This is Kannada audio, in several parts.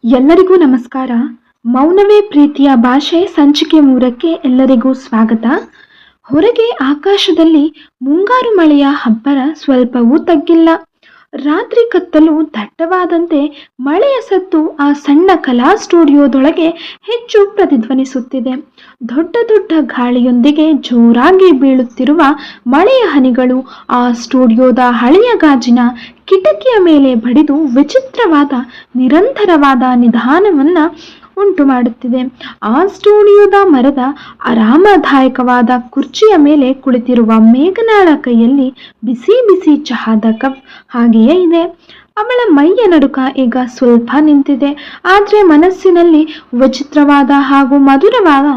ಎಲ್ಲರಿಗೂ ನಮಸ್ಕಾರ. ಮೌನವೇ ಪ್ರೀತಿಯ ಭಾಷೆ ಸಂಚಿಕೆ 3ಕ್ಕೆ ಎಲ್ಲರಿಗೂ ಸ್ವಾಗತ. ಹೊರಗೆ ಆಕಾಶದಲ್ಲಿ ಮುಂಗಾರು ಮಳೆಯ ಅಬ್ಬರ ಸ್ವಲ್ಪವೂ ತಗ್ಗಿಲ್ಲ. ರಾತ್ರಿ ಕತ್ತಲು ದಟ್ಟವಾದಂತೆ ಮಳೆಯ ಸದ್ದು ಆ ಸಣ್ಣ ಕಲಾ ಸ್ಟುಡಿಯೋದೊಳಗೆ ಹೆಚ್ಚು ಪ್ರತಿಧ್ವನಿಸುತ್ತಿದೆ. ದೊಡ್ಡ ದೊಡ್ಡ ಗಾಳಿಯೊಂದಿಗೆ ಜೋರಾಗಿ ಬೀಳುತ್ತಿರುವ ಮಳೆಯ ಹನಿಗಳು ಆ ಸ್ಟುಡಿಯೋದ ಹಳೆಯ ಗಾಜಿನ ಕಿಟಕಿಯ ಮೇಲೆ ಬಡಿದು ವಿಚಿತ್ರವಾದ ನಿರಂತರವಾದ ನಿಧಾನವನ್ನ ಉಂಟು ಮಾಡುತ್ತಿದೆ. ಆ ಸ್ಟುಡಿಯೋದ ಮರದ ಆರಾಮದಾಯಕವಾದ ಕುರ್ಚಿಯ ಮೇಲೆ ಕುಳಿತಿರುವ ಮೇಘನಾಳ ಕೈಯಲ್ಲಿ ಬಿಸಿ ಬಿಸಿ ಚಹಾದ ಕಪ್ ಹಾಗೆಯೇ ಇದೆ. ಅವಳ ಮೈಯ ನಡುಕ ಈಗ ಸ್ವಲ್ಪ ನಿಂತಿದೆ, ಆದರೆ ಮನಸ್ಸಿನಲ್ಲಿ ವಿಚಿತ್ರವಾದ ಹಾಗೂ ಮಧುರವಾದ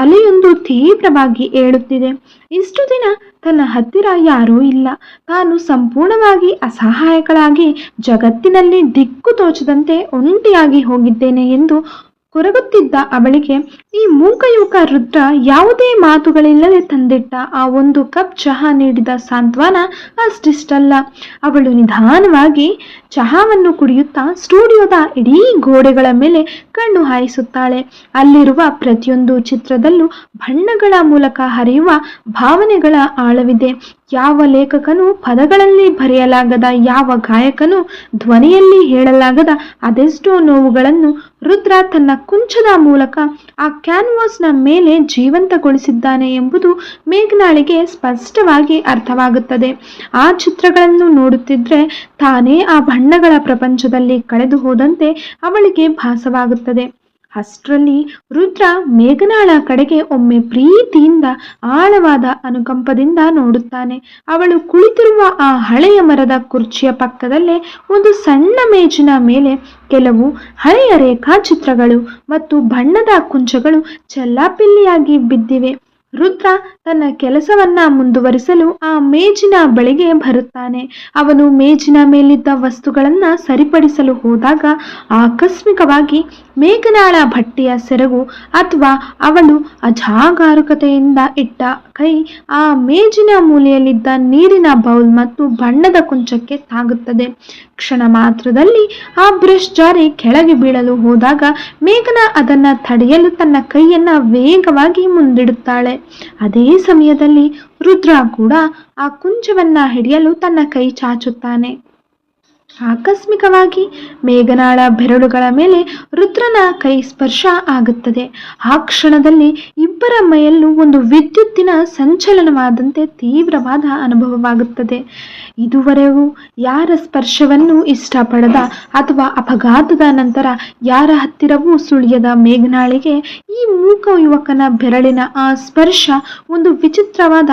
ಅಲೆಯೊಂದು ತೀವ್ರವಾಗಿ ಏಳುತ್ತಿದೆ. ಇಷ್ಟು ದಿನ ತನ್ನ ಹತ್ತಿರ ಯಾರೂ ಇಲ್ಲ. ತಾನು ಸಂಪೂರ್ಣವಾಗಿ ಅಸಹಾಯಕಳಾಗಿ ಜಗತ್ತಿನಲ್ಲಿ ದಿಕ್ಕು ತೋಚದಂತೆ ಒಂಟಿಯಾಗಿ ಹೋಗಿದ್ದೇನೆ ಎಂದು ಕೊರಗುತ್ತಿದ್ದ ಅವಳಿಗೆ ಈ ಮೂಕಯುವಕ ರುದ್ರ ಯಾವುದೇ ಮಾತುಗಳಿಲ್ಲದೆ ತಂದಿಟ್ಟ ಆ ಒಂದು ಕಪ್ ಚಹಾ ನೀಡಿದ ಸಾಂತ್ವನ ಅಷ್ಟಿಷ್ಟಲ್ಲ. ಅವಳು ನಿಧಾನವಾಗಿ ಚಹಾವನ್ನು ಕುಡಿಯುತ್ತಾ ಸ್ಟುಡಿಯೋದ ಇಡೀ ಗೋಡೆಗಳ ಮೇಲೆ ಕಣ್ಣು ಹಾಯಿಸುತ್ತಾಳೆ. ಅಲ್ಲಿರುವ ಪ್ರತಿಯೊಂದು ಚಿತ್ರದಲ್ಲೂ ಬಣ್ಣಗಳ ಮೂಲಕ ಹರಿಯುವ ಭಾವನೆಗಳ ಆಳವಿದೆ. ಯಾವ ಲೇಖಕನು ಪದಗಳಲ್ಲಿ ಬರೆಯಲಾಗದ, ಯಾವ ಗಾಯಕನು ಧ್ವನಿಯಲ್ಲಿ ಹೇಳಲಾಗದ ಅದೆಷ್ಟೋ ನೋವುಗಳನ್ನು ರುದ್ರ ತನ್ನ ಕುಂಚದ ಮೂಲಕ ಆ ಕ್ಯಾನ್ವಾಸ್ನ ಮೇಲೆ ಜೀವಂತಗೊಳಿಸಿದ್ದಾನೆ ಎಂಬುದು ಮೇಘನಾಳಿಗೆ ಸ್ಪಷ್ಟವಾಗಿ ಅರ್ಥವಾಗುತ್ತದೆ. ಆ ಚಿತ್ರಗಳನ್ನು ನೋಡುತ್ತಿದ್ರೆ ತಾನೇ ಆ ಬಣ್ಣಗಳ ಪ್ರಪಂಚದಲ್ಲಿ ಕಳೆದು ಹೋದಂತೆ ಅವಳಿಗೆ ಭಾಸವಾಗುತ್ತದೆ. ಅಷ್ಟರಲ್ಲಿ ರುದ್ರ ಮೇಘನಾಳ ಕಡೆಗೆ ಒಮ್ಮೆ ಪ್ರೀತಿಯಿಂದ ಆಳವಾದ ಅನುಕಂಪದಿಂದ ನೋಡುತ್ತಾನೆ. ಅವಳು ಕುಳಿತಿರುವ ಆ ಹಳೆಯ ಮರದ ಕುರ್ಚಿಯ ಪಕ್ಕದಲ್ಲೇ ಒಂದು ಸಣ್ಣ ಮೇಜಿನ ಮೇಲೆ ಕೆಲವು ಹಳೆಯ ರೇಖಾಚಿತ್ರಗಳು ಮತ್ತು ಬಣ್ಣದ ಕುಂಚಗಳು ಚೆಲ್ಲಾಪಿಲ್ಲಿಯಾಗಿ ಬಿದ್ದಿವೆ. ರುದ್ರ ತನ್ನ ಕೆಲಸವನ್ನ ಮುಂದುವರಿಸಲು ಆ ಮೇಜಿನ ಬಳಿಗೆ ಬರುತ್ತಾನೆ. ಅವನು ಮೇಜಿನ ಮೇಲಿದ್ದ ವಸ್ತುಗಳನ್ನ ಸರಿಪಡಿಸಲು ಹೋದಾಗ ಆಕಸ್ಮಿಕವಾಗಿ ಮೇಘನಾಳ ಬಟ್ಟೆಯ ಸೆರಗು ಅಥವಾ ಅವಳು ಅಜಾಗರೂಕತೆಯಿಂದ ಇಟ್ಟ ಕೈ ಆ ಮೇಜಿನ ಮೂಲೆಯಲ್ಲಿದ್ದ ನೀರಿನ ಬೌಲ್ ಮತ್ತು ಬಣ್ಣದ ಕುಂಚಕ್ಕೆ ತಾಗುತ್ತದೆ. ಕ್ಷಣ ಮಾತ್ರದಲ್ಲಿ ಆ ಬ್ರಷ್ ಜಾರಿ ಕೆಳಗೆ ಬೀಳಲು ಹೋದಾಗ ಮೇಘನಾ ಅದನ್ನ ತಡೆಯಲು ತನ್ನ ಕೈಯನ್ನ ವೇಗವಾಗಿ ಮುಂದಿಡುತ್ತಾಳೆ. ಅದೇ ಸಮಯದಲ್ಲಿ ರುದ್ರ ಕೂಡ ಆ ಕುಂಚವನ್ನ ಹಿಡಿಯಲು ತನ್ನ ಕೈ ಚಾಚುತ್ತಾನೆ. ಆಕಸ್ಮಿಕವಾಗಿ ಮೇಘನಾಳ ಬೆರಳುಗಳ ಮೇಲೆ ರುದ್ರನ ಕೈ ಸ್ಪರ್ಶ ಆಗುತ್ತದೆ. ಆ ಕ್ಷಣದಲ್ಲಿ ಇಬ್ಬರ ಮೈಯಲ್ಲೂ ಒಂದು ವಿದ್ಯುತ್ತಿನ ಸಂಚಲನವಾದಂತೆ ತೀವ್ರವಾದ ಅನುಭವವಾಗುತ್ತದೆ. ಇದುವರೆಗೂ ಯಾರ ಸ್ಪರ್ಶವನ್ನು ಇಷ್ಟಪಡದ ಅಥವಾ ಅಪಘಾತದ ನಂತರ ಯಾರ ಹತ್ತಿರವೂ ಸುಳಿಯದ ಮೇಘನಾಳಿಗೆ ಈ ಮೂಕ ಯುವಕನ ಬೆರಳಿನ ಆ ಸ್ಪರ್ಶ ಒಂದು ವಿಚಿತ್ರವಾದ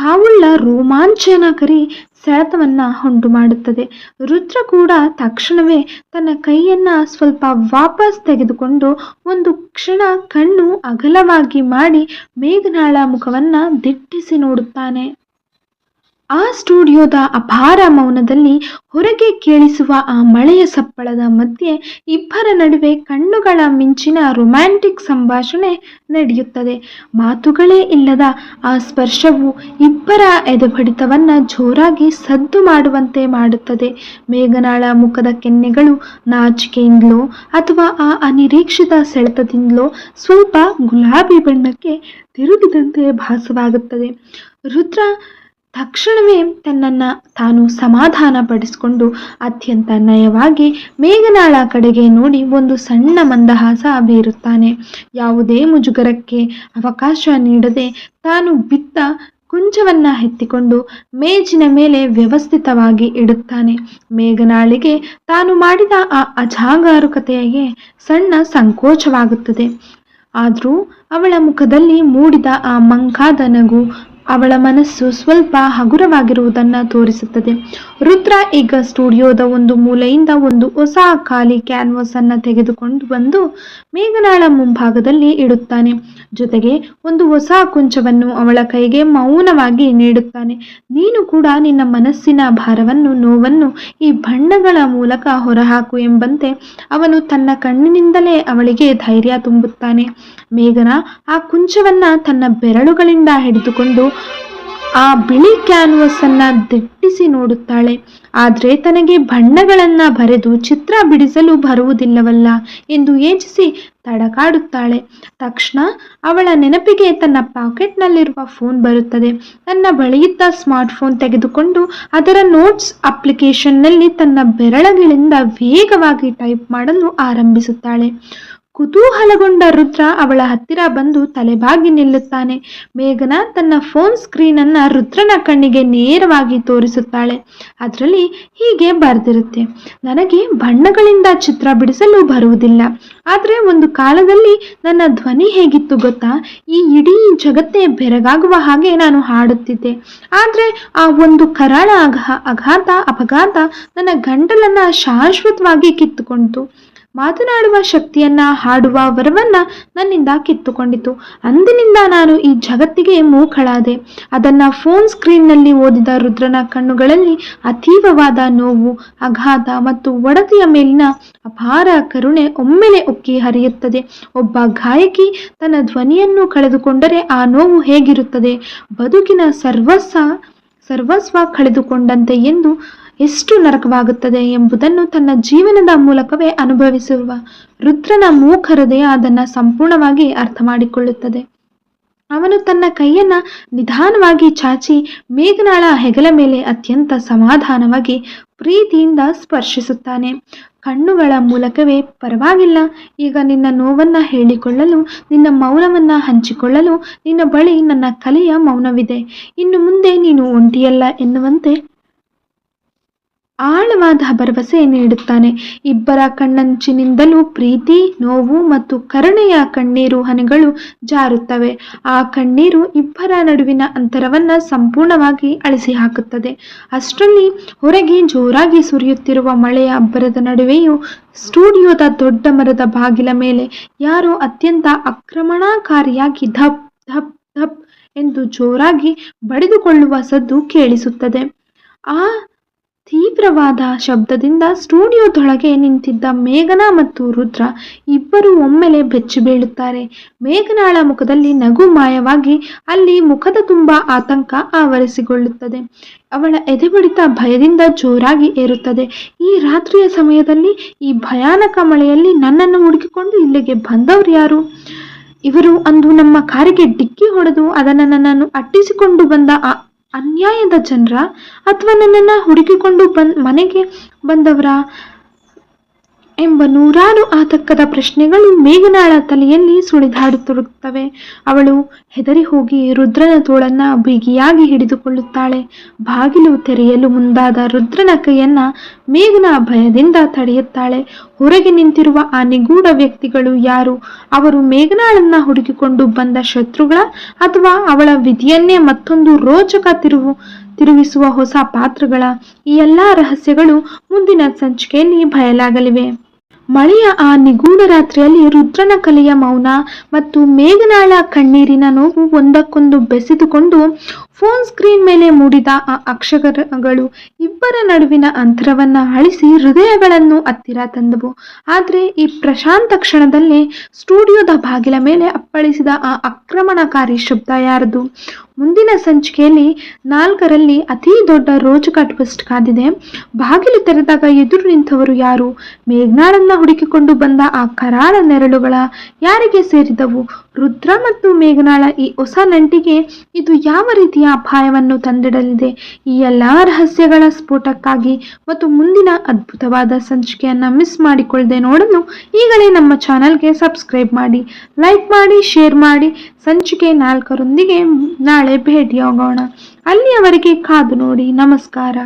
ಕಾವುಳ್ಳ ರೋಮಾಂಚನಕಾರಿ ಸೆಳೆತವನ್ನ ಉಂಟು ಮಾಡುತ್ತದೆ. ರುದ್ರ ಕೂಡ ತಕ್ಷಣವೇ ತನ್ನ ಕೈಯನ್ನ ಸ್ವಲ್ಪ ವಾಪಸ್ ತೆಗೆದುಕೊಂಡು ಒಂದು ಕ್ಷಣ ಕಣ್ಣು ಅಗಲವಾಗಿ ಮಾಡಿ ಮೇಘನಾಳ ಮುಖವನ್ನ ದಿಟ್ಟಿಸಿ ನೋಡುತ್ತಾನೆ. ಆ ಸ್ಟುಡಿಯೋದ ಅಪಾರ ಮೌನದಲ್ಲಿ ಹೊರಗೆ ಕೇಳಿಸುವ ಆ ಮಳೆಯ ಸಪ್ಪಳದ ಮಧ್ಯೆ ಇಬ್ಬರ ನಡುವೆ ಕಣ್ಣುಗಳ ಮಿಂಚಿನ ರೊಮ್ಯಾಂಟಿಕ್ ಸಂಭಾಷಣೆ ನಡೆಯುತ್ತದೆ. ಮಾತುಗಳೇ ಇಲ್ಲದ ಆ ಸ್ಪರ್ಶವು ಇಬ್ಬರ ಎದೆಬಡಿತವನ್ನ ಜೋರಾಗಿ ಸದ್ದು ಮಾಡುವಂತೆ ಮಾಡುತ್ತದೆ. ಮೇಘನಾಳ ಮುಖದ ಕೆನ್ನೆಗಳು ನಾಚಿಕೆಯಿಂದಲೋ ಅಥವಾ ಆ ಅನಿರೀಕ್ಷಿತ ಸೆಳೆತದಿಂದಲೋ ಸ್ವಲ್ಪ ಗುಲಾಬಿ ಬಣ್ಣಕ್ಕೆ ತಿರುಗಿದಂತೆ ಭಾಸವಾಗುತ್ತದೆ. ರುದ್ರ ತಕ್ಷಣವೇ ತನ್ನನ್ನು ತಾನು ಸಮಾಧಾನ ಪಡಿಸಿಕೊಂಡು ಅತ್ಯಂತ ನಯವಾಗಿ ಮೇಘನಾಳ ಕಡೆಗೆ ನೋಡಿ ಒಂದು ಸಣ್ಣ ಮಂದಹಾಸ ಬೀರುತ್ತಾನೆ. ಯಾವುದೇ ಮುಜುಗರಕ್ಕೆ ಅವಕಾಶ ನೀಡದೆ ತಾನು ಬಿದ್ದ ಕುಂಚವನ್ನ ಎತ್ತಿಕೊಂಡು ಮೇಜಿನ ಮೇಲೆ ವ್ಯವಸ್ಥಿತವಾಗಿ ಇಡುತ್ತಾನೆ. ಮೇಘನಾಳಿಗೆ ತಾನು ಮಾಡಿದ ಆ ಅಜಾಗರೂಕತೆಗೆ ಸಣ್ಣ ಸಂಕೋಚವಾಗುತ್ತದೆ. ಆದರೂ ಅವಳ ಮುಖದಲ್ಲಿ ಮೂಡಿದ ಆ ಮಂಕಾದ ನಗು ಅವಳ ಮನಸ್ಸು ಸ್ವಲ್ಪ ಹಗುರವಾಗಿರುವುದನ್ನು ತೋರಿಸುತ್ತದೆ. ರುದ್ರ ಈಗ ಸ್ಟುಡಿಯೋದ ಒಂದು ಮೂಲೆಯಿಂದ ಒಂದು ಹೊಸ ಖಾಲಿ ಕ್ಯಾನ್ವಾಸ್ ಅನ್ನು ತೆಗೆದುಕೊಂಡು ಬಂದು ಮೇಘನಾಳ ಮುಂಭಾಗದಲ್ಲಿ ಇಡುತ್ತಾನೆ. ಜೊತೆಗೆ ಒಂದು ಹೊಸ ಕುಂಚವನ್ನು ಅವಳ ಕೈಗೆ ಮೌನವಾಗಿ ನೀಡುತ್ತಾನೆ. ನೀನು ಕೂಡ ನಿನ್ನ ಮನಸ್ಸಿನ ಭಾರವನ್ನು, ನೋವನ್ನು ಈ ಬಣ್ಣಗಳ ಮೂಲಕ ಹೊರಹಾಕು ಎಂಬಂತೆ ಅವನು ತನ್ನ ಕಣ್ಣಿನಿಂದಲೇ ಅವಳಿಗೆ ಧೈರ್ಯ ತುಂಬುತ್ತಾನೆ. ಮೇಘನಾ ಆ ಕುಂಚವನ್ನ ತನ್ನ ಬೆರಳುಗಳಿಂದ ಹಿಡಿದುಕೊಂಡು ಆ ಬಿಳಿ ಕ್ಯಾನ್ವಸ್ ಅನ್ನ ದಿಟ್ಟಿಸಿ ನೋಡುತ್ತಾಳೆ. ಆದ್ರೆ ತನಗೆ ಬಣ್ಣಗಳನ್ನ ಬರೆದು ಚಿತ್ರ ಬಿಡಿಸಲು ಬರುವುದಿಲ್ಲವಲ್ಲ ಎಂದು ಯೋಚಿಸಿ ತಡಕಾಡುತ್ತಾಳೆ. ತಕ್ಷಣ ಅವಳ ನೆನಪಿಗೆ ತನ್ನ ಪಾಕೆಟ್ನಲ್ಲಿರುವ ಫೋನ್ ಬರುತ್ತದೆ. ತನ್ನ ಬಳಿಯಿದ್ದ ಸ್ಮಾರ್ಟ್ ಫೋನ್ ತೆಗೆದುಕೊಂಡು ಅದರ ನೋಟ್ಸ್ ಅಪ್ಲಿಕೇಶನ್ನಲ್ಲಿ ತನ್ನ ಬೆರಳುಗಳಿಂದ ವೇಗವಾಗಿ ಟೈಪ್ ಮಾಡಲು ಆರಂಭಿಸುತ್ತಾಳೆ. ಕುತೂಹಲಗೊಂಡ ರುದ್ರ ಅವಳ ಹತ್ತಿರ ಬಂದು ತಲೆಬಾಗಿ ನಿಲ್ಲುತ್ತಾನೆ. ಮೇಘನಾ ತನ್ನ ಫೋನ್ ಸ್ಕ್ರೀನ್ ಅನ್ನ ರುದ್ರನ ಕಣ್ಣಿಗೆ ನೇರವಾಗಿ ತೋರಿಸುತ್ತಾಳೆ. ಅದರಲ್ಲಿ ಹೀಗೆ ಬರೆದಿರುತ್ತೆ: ನನಗೆ ಬಣ್ಣಗಳಿಂದ ಚಿತ್ರ ಬಿಡಿಸಲು ಬರುವುದಿಲ್ಲ, ಆದ್ರೆ ಒಂದು ಕಾಲದಲ್ಲಿ ನನ್ನ ಧ್ವನಿ ಹೇಗಿತ್ತು ಗೊತ್ತಾ? ಈ ಇಡೀ ಜಗತ್ತೇ ಬೆರಗಾಗುವ ಹಾಗೆ ನಾನು ಹಾಡುತ್ತಿದ್ದೆ. ಆದ್ರೆ ಆ ಒಂದು ಕರಾಳ ಅಪಘಾತ ನನ್ನ ಗಂಟಲನ್ನ ಶಾಶ್ವತವಾಗಿ ಕಿತ್ತುಕೊಂಡಿತು. ಮಾತನಾಡುವ ಶಕ್ತಿಯನ್ನ, ಹಾಡುವ ವರವನ್ನ ನನ್ನಿಂದ ಕಿತ್ತುಕೊಂಡಿತು. ಅಂದಿನಿಂದ ನಾನು ಈ ಜಗತ್ತಿಗೆ ಮೂಕಳಾದೆ. ಅದನ್ನ ಫೋನ್ ಸ್ಕ್ರೀನ್ನಲ್ಲಿ ಓದಿದ ರುದ್ರನ ಕಣ್ಣುಗಳಲ್ಲಿ ಅತೀವವಾದ ನೋವು, ಆಘಾತ ಮತ್ತು ಒಡತಿಯ ಮೇಲಿನ ಅಪಾರ ಕರುಣೆ ಒಮ್ಮೆಲೆ ಉಕ್ಕಿ ಹರಿಯುತ್ತದೆ. ಒಬ್ಬ ಗಾಯಕಿ ತನ್ನ ಧ್ವನಿಯನ್ನು ಕಳೆದುಕೊಂಡರೆ ಆ ನೋವು ಹೇಗಿರುತ್ತದೆ? ಬದುಕಿನ ಸರ್ವಸ್ವ ಕಳೆದುಕೊಂಡಂತೆ ಎಂದು ಎಷ್ಟು ನರಕವಾಗುತ್ತದೆ ಎಂಬುದನ್ನು ತನ್ನ ಜೀವನದ ಮೂಲಕವೇ ಅನುಭವಿಸಿರುವ ರುದ್ರನ ಮೂಕ ಹೃದಯ ಅದನ್ನು ಸಂಪೂರ್ಣವಾಗಿ ಅರ್ಥ ಮಾಡಿಕೊಳ್ಳುತ್ತದೆ. ಅವನು ತನ್ನ ಕೈಯನ್ನ ನಿಧಾನವಾಗಿ ಚಾಚಿ ಮೇಘನಾಳ ಹೆಗಲ ಮೇಲೆ ಅತ್ಯಂತ ಸಮಾಧಾನವಾಗಿ ಪ್ರೀತಿಯಿಂದ ಸ್ಪರ್ಶಿಸುತ್ತಾನೆ. ಕಣ್ಣುಗಳ ಮೂಲಕವೇ, ಪರವಾಗಿಲ್ಲ, ಈಗ ನಿನ್ನ ನೋವನ್ನ ಹೇಳಿಕೊಳ್ಳಲು, ನಿನ್ನ ಮೌನವನ್ನ ಹಂಚಿಕೊಳ್ಳಲು ನಿನ್ನ ಬಳಿ ನನ್ನ ಕಲೆಯ ಮೌನವಿದೆ. ಇನ್ನು ಮುಂದೆ ನೀನು ಒಂಟಿಯಲ್ಲ ಎನ್ನುವಂತೆ ಆಳವಾದ ಭರವಸೆ ನೀಡುತ್ತಾನೆ. ಇಬ್ಬರ ಕಣ್ಣಂಚಿನಿಂದಲೂ ಪ್ರೀತಿ, ನೋವು ಮತ್ತು ಕರುಣೆಯ ಕಣ್ಣೀರು ಹನಿಗಳು ಜಾರುತ್ತವೆ. ಆ ಕಣ್ಣೀರು ಇಬ್ಬರ ನಡುವಿನ ಅಂತರವನ್ನ ಸಂಪೂರ್ಣವಾಗಿ ಅಳಿಸಿ ಹಾಕುತ್ತದೆ. ಅಷ್ಟರಲ್ಲಿ ಹೊರಗೆ ಜೋರಾಗಿ ಸುರಿಯುತ್ತಿರುವ ಮಳೆಯ ಅಬ್ಬರದ ನಡುವೆಯೂ ಸ್ಟುಡಿಯೋದ ದೊಡ್ಡ ಮರದ ಬಾಗಿಲ ಮೇಲೆ ಯಾರೋ ಅತ್ಯಂತ ಆಕ್ರಮಣಕಾರಿಯಾಗಿ ಧಪ್ ಧಪ್ ಧಪ್ ಎಂದು ಜೋರಾಗಿ ಬಡಿದುಕೊಳ್ಳುವ ಸದ್ದು ಕೇಳಿಸುತ್ತದೆ. ಆ ತೀವ್ರವಾದ ಶಬ್ದದಿಂದ ಸ್ಟುಡಿಯೋದೊಳಗೆ ನಿಂತಿದ್ದ ಮೇಘನಾ ಮತ್ತು ರುದ್ರ ಇಬ್ಬರು ಒಮ್ಮೆಲೆ ಬೆಚ್ಚಿ ಬೀಳುತ್ತಾರೆ. ಮೇಘನಾಳ ಮುಖದಲ್ಲಿ ನಗು ಮಾಯವಾಗಿ ಅಲ್ಲಿ ಮುಖದ ತುಂಬ ಆತಂಕ ಆವರಿಸಿಕೊಳ್ಳುತ್ತದೆ. ಅವಳ ಎದೆಬಡಿತ ಭಯದಿಂದ ಜೋರಾಗಿ ಏರುತ್ತದೆ. ಈ ರಾತ್ರಿಯ ಸಮಯದಲ್ಲಿ, ಈ ಭಯಾನಕ ಮಳೆಯಲ್ಲಿ ನನ್ನನ್ನು ಹುಡುಕಿಕೊಂಡು ಇಲ್ಲಿಗೆ ಬಂದವರು ಯಾರು? ಇವರು ಅಂದು ನಮ್ಮ ಕಾರಿಗೆ ಡಿಕ್ಕಿ ಹೊಡೆದು ಅದನ್ನು ನನ್ನನ್ನು ಅಟ್ಟಿಸಿಕೊಂಡು ಬಂದ ಅನ್ಯಾಯದ ಜನರ, ಅಥವಾ ನನ್ನನ್ನು ಹುಡುಕಿಕೊಂಡು ಮನೆಗೆ ಬಂದವರ ಎಂಬ ನೂರಾರು ಆತಂಕದ ಪ್ರಶ್ನೆಗಳು ಮೇಘನಾಳ ತಲೆಯಲ್ಲಿ ಸುಳಿದಾಡುತ್ತಿರುತ್ತವೆ. ಅವಳು ಹೆದರಿ ಹೋಗಿ ರುದ್ರನ ತೋಳನ್ನ ಬಿಗಿಯಾಗಿ ಹಿಡಿದುಕೊಳ್ಳುತ್ತಾಳೆ. ಬಾಗಿಲು ತೆರೆಯಲು ಮುಂದಾದ ರುದ್ರನ ಕೈಯನ್ನ ಮೇಘನಾ ಭಯದಿಂದ ತಡೆಯುತ್ತಾಳೆ. ಹೊರಗೆ ನಿಂತಿರುವ ಆ ನಿಗೂಢ ವ್ಯಕ್ತಿಗಳು ಯಾರು? ಅವರು ಮೇಘನಾಳನ್ನ ಹುಡುಕಿಕೊಂಡು ಬಂದ ಶತ್ರುಗಳ, ಅಥವಾ ಅವಳ ವಿಧಿಯನ್ನೇ ಮತ್ತೊಂದು ರೋಚಕ ತಿರುಗಿಸುವ ಹೊಸ ಪಾತ್ರಗಳ? ಈ ಎಲ್ಲಾ ರಹಸ್ಯಗಳು ಮುಂದಿನ ಸಂಚಿಕೆಯಲ್ಲಿ ಬಯಲಾಗಲಿವೆ. ಮಳೆಯ ಆ ನಿಗೂಢ ರಾತ್ರಿಯಲ್ಲಿ ರುದ್ರನ ಕಲೆಯ ಮೌನ ಮತ್ತು ಮೇಘನಾಳ ಕಣ್ಣೀರಿನ ನೋವು ಒಂದಕ್ಕೊಂದು ಬೆಸೆದುಕೊಂಡು ಫೋನ್ ಸ್ಕ್ರೀನ್ ಮೇಲೆ ಮೂಡಿದ ಆ ಅಕ್ಷರಗಳು ಇಬ್ಬರ ನಡುವಿನ ಅಂತರವನ್ನ ಅಳಿಸಿ ಹೃದಯಗಳನ್ನು ಹತ್ತಿರ ತಂದವು. ಆದ್ರೆ ಈ ಪ್ರಶಾಂತ ಕ್ಷಣದಲ್ಲೇ ಸ್ಟುಡಿಯೋದ ಬಾಗಿಲ ಮೇಲೆ ಅಪ್ಪಳಿಸಿದ ಆ ಆಕ್ರಮಣಕಾರಿ ಶಬ್ದ ಯಾರದು? ಮುಂದಿನ ಸಂಚಿಕೆಯಲ್ಲಿ 4ರಲ್ಲಿ ಅತಿ ದೊಡ್ಡ ರೋಚಕ ಟ್ವಿಸ್ಟ್ ಕಾದಿದೆ. ಬಾಗಿಲು ತೆರೆದಾಗ ಎದುರು ನಿಂತವರು ಯಾರು? ಮೇಘನಾಳನ್ನ ಹುಡುಕಿಕೊಂಡು ಬಂದ ಆ ಕರಾಳ ನೆರಳುಗಳ ಯಾರಿಗೆ ಸೇರಿದವು? ರುದ್ರ ಮತ್ತು ಮೇಘನಾಳ ಈ ಹೊಸ ನಂಟಿಗೆ ಇದು ಯಾವ ರೀತಿಯ ಅಪಾಯವನ್ನು ತಂದಿಡಲಿದೆ? ಈ ಎಲ್ಲಾ ರಹಸ್ಯಗಳ ಸ್ಫೋಟಕ್ಕಾಗಿ ಮತ್ತು ಮುಂದಿನ ಅದ್ಭುತವಾದ ಸಂಚಿಕೆಯನ್ನ ಮಿಸ್ ಮಾಡಿಕೊಳ್ಳದೆ ನೋಡಲು ಈಗಲೇ ನಮ್ಮ ಚಾನೆಲ್ಗೆ ಸಬ್ಸ್ಕ್ರೈಬ್ ಮಾಡಿ, ಲೈಕ್ ಮಾಡಿ, ಶೇರ್ ಮಾಡಿ. ಸಂಚಿಕೆ 4ರೊಂದಿಗೆ ನಾಳೆ ಭೇಟಿಯಾಗೋಣ. ಅಲ್ಲಿಯವರೆಗೆ ಕಾದು ನೋಡಿ. ನಮಸ್ಕಾರ.